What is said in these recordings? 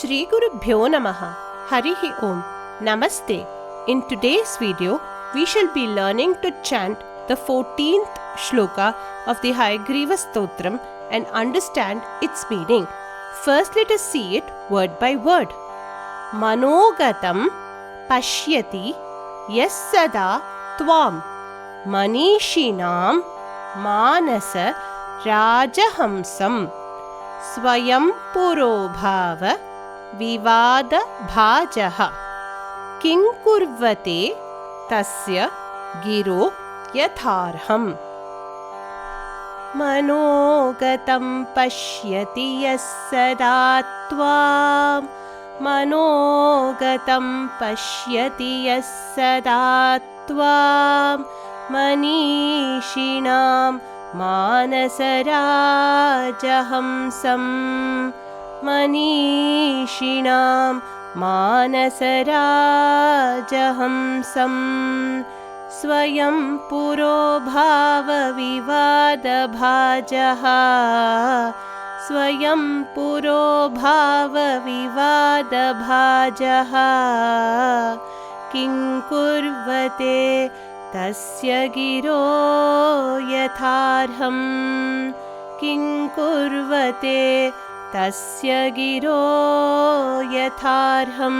Shri Gurubhyo Namaha. Harihi Om. Namaste. In today's video, we shall be learning to chant the 14th shloka of the Hayagriva Stotram and understand its meaning. First, let us see it word by word. Manogatam pashyati yassada tvam manishinam manasa rajahamsam swayam purobhava vivada bhajaha kinkurvate tasya giro yatharham. Manogatam pashyati yassada tvam Manogatam pashyati yassada tvam manishinam manasarajahamsam manishinam manasarajahamsam swayam purobhava vivada bhajaha swayam purobhava vivada bhajaha kinkurvate tasya giro yatharham kinkurvate tasya giro yatharham.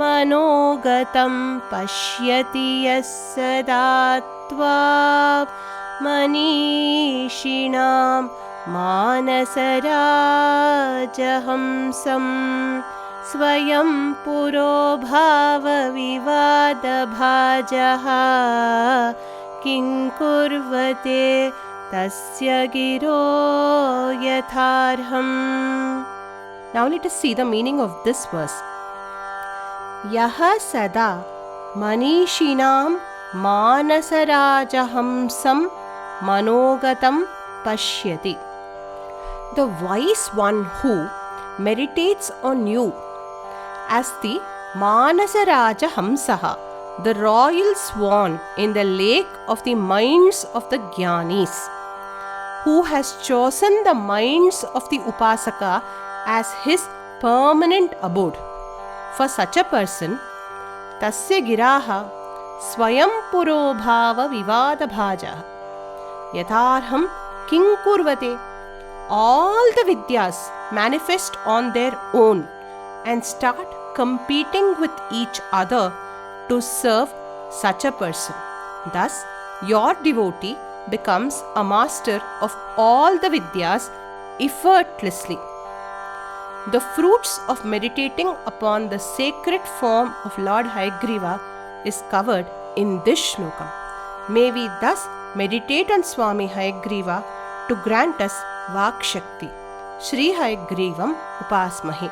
Manogatam pashyati yassada tvam manishinam manasarajahamsam swayam purobhava vivada bhajaha kinkurvate tasya giro yatharham. Now let us see the meaning of this verse. Yaha sada manishinam manasarajahamsam manogatam pashyati. The wise one who meditates on you as the Manasaraja Hamsaha, the royal swan in the lake of the minds of the Jnanis, who has chosen the minds of the Upasaka as his permanent abode. For such a person, Tasya Giraha Swayam Purobhava Vivada Bhaja Yatharham Kinkurvate. All the Vidyas manifest on their own and start competing with each other to serve such a person. Thus, your devotee becomes a master of all the Vidyas effortlessly. The fruits of meditating upon the sacred form of Lord Hayagriva is covered in this shlokam. May we thus meditate on Swami Hayagriva to grant us Vak Shakti. Shri Hayagrivam Upasmahe.